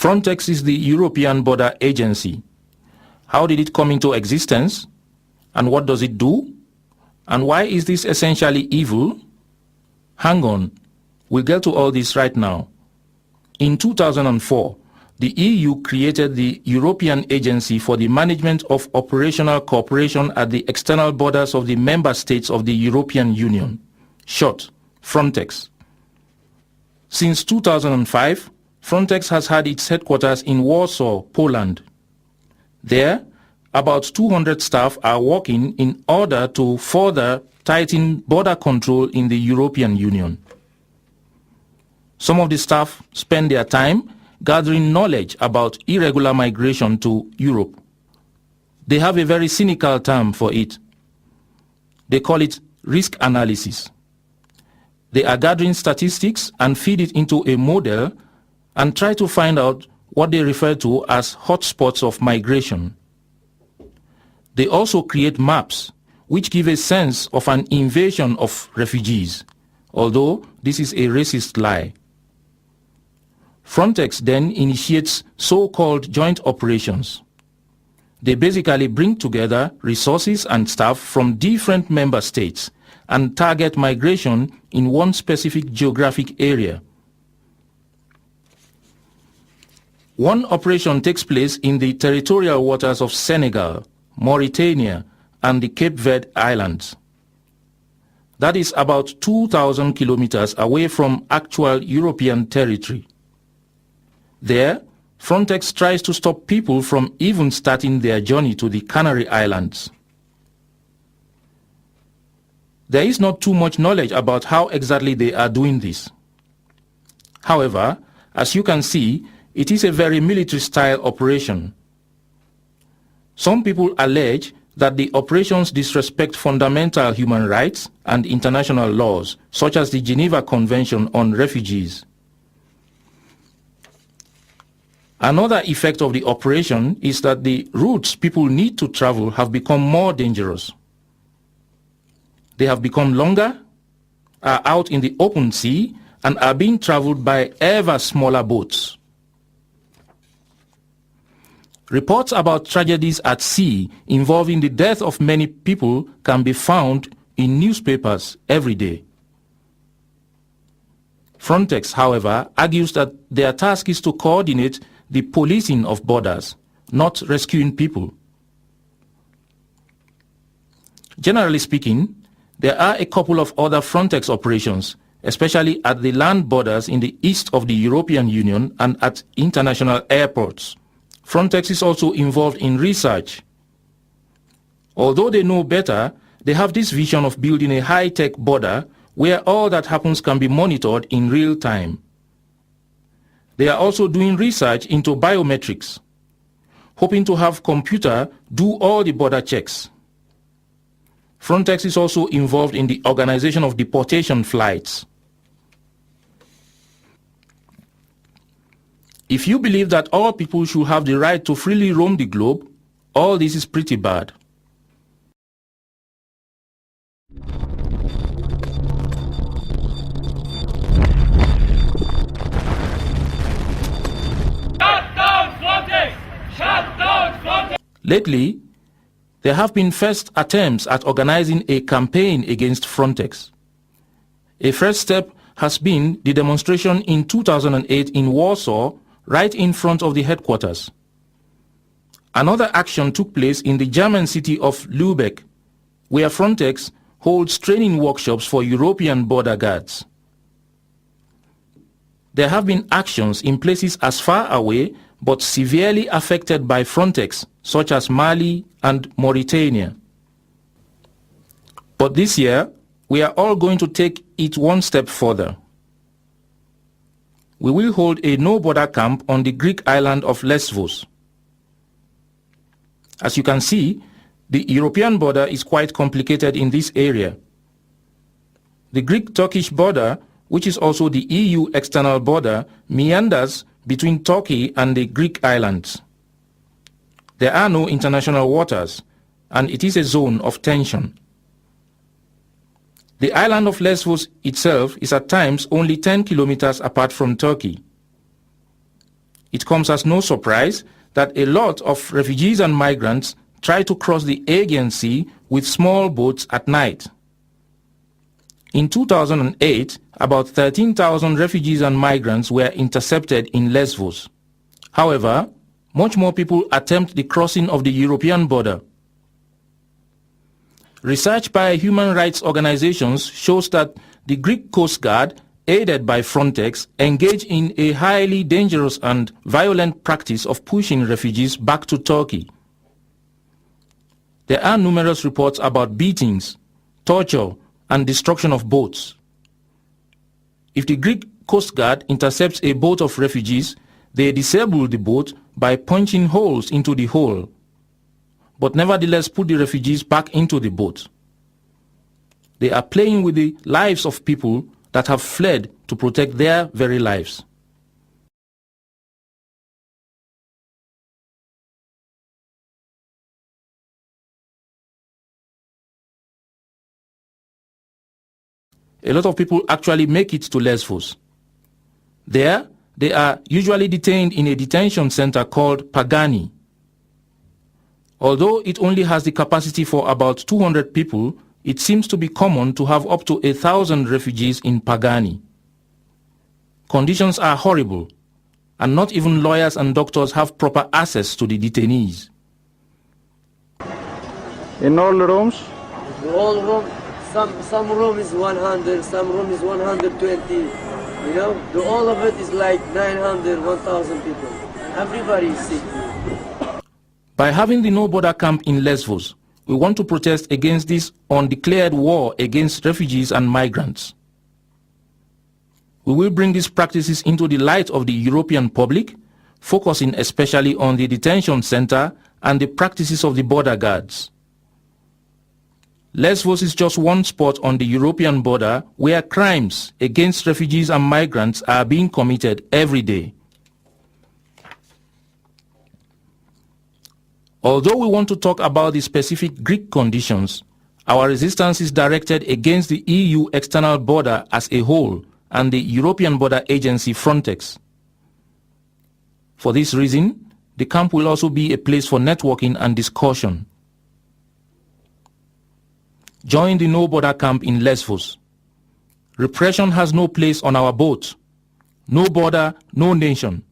Frontex is the European Border Agency. How did it come into existence? And what does it do? And why is this essentially evil? Hang on, we'll get to all this right now. In 2004, the EU created the European Agency for the Management of Operational Cooperation at the External Borders of the Member States of the European Union, short, Frontex. Since 2005, Frontex has had its headquarters in Warsaw, Poland. There, about 200 staff are working in order to further tighten border control in the European Union. Some of the staff spend their time gathering knowledge about irregular migration to Europe. They have a very cynical term for it. They call it risk analysis. They are gathering statistics and feed it into a model and try to find out what they refer to as hotspots of migration. They also create maps which give a sense of an invasion of refugees, although this is a racist lie. Frontex then initiates so-called joint operations. They basically bring together resources and staff from different member states and target migration in one specific geographic area. One operation takes place in the territorial waters of Senegal, Mauritania, and the Cape Verde Islands. That is about 2,000 kilometers away from actual European territory. There, Frontex tries to stop people from even starting their journey to the Canary Islands. There is not too much knowledge about how exactly they are doing this. However, as you can see, it is a very military-style operation. Some people allege that the operations disrespect fundamental human rights and international laws, such as the Geneva Convention on Refugees. Another effect of the operation is that the routes people need to travel have become more dangerous. They have become longer, are out in the open sea, and are being traveled by ever smaller boats. Reports about tragedies at sea involving the death of many people can be found in newspapers every day. Frontex, however, argues that their task is to coordinate the policing of borders, not rescuing people. Generally speaking, there are a couple of other Frontex operations, especially at the land borders in the east of the European Union and at international airports. Frontex is also involved in research. Although they know better, they have this vision of building a high-tech border where all that happens can be monitored in real time. They are also doing research into biometrics, hoping to have computer do all the border checks. Frontex is also involved in the organization of deportation flights. If you believe that all people should have the right to freely roam the globe, all this is pretty bad. Shut down Frontex! Shut down Frontex! Lately, there have been first attempts at organizing a campaign against Frontex. A first step has been the demonstration in 2008 in Warsaw, right in front of the headquarters. Another action took place in the German city of Lübeck, where Frontex holds training workshops for European border guards. There have been actions in places as far away but severely affected by Frontex, such as Mali and Mauritania. But this year, we are all going to take it one step further. We will hold a NoBorder camp on the Greek island of Lesvos. As you can see, the European border is quite complicated in this area. The Greek-Turkish border, which is also the EU external border, meanders between Turkey and the Greek islands. There are no international waters, and it is a zone of tension. The island of Lesvos itself is at times only 10 kilometers apart from Turkey. it comes as no surprise that a lot of refugees and migrants try to cross the Aegean Sea with small boats at night. In 2008, about 13,000 refugees and migrants were intercepted in Lesvos. However, much more people attempt the crossing of the European border. Research by human rights organizations shows that the Greek Coast Guard, aided by Frontex, engage in a highly dangerous and violent practice of pushing refugees back to Turkey. There are numerous reports about beatings, torture, and destruction of boats. If the Greek Coast Guard intercepts a boat of refugees, they disable the boat by punching holes into the hull, but nevertheless put the refugees back into the boat. They are playing with the lives of people that have fled to protect their very lives. A lot of people actually make it to Lesvos. There, they are usually detained in a detention center called Pagani. Although it only has the capacity for about 200 people, it seems to be common to have up to 1,000 refugees in Pagani. Conditions are horrible, and not even lawyers and doctors have proper access to the detainees. In all rooms? All rooms. Some room is 100, some room is 120, you know? All of it is like 900, 1,000 people. Everybody is sick. By having the NoBorder camp in Lesvos, we want to protest against this undeclared war against refugees and migrants. We will bring these practices into the light of the European public, focusing especially on the detention center and the practices of the border guards. Lesvos is just one spot on the European border where crimes against refugees and migrants are being committed every day. Although we want to talk about the specific Greek conditions, our resistance is directed against the EU external border as a whole and the European Border Agency Frontex. For this reason, the camp will also be a place for networking and discussion. Join the NoBorder camp in Lesvos. Repression has no place on our boat. No border, no nation.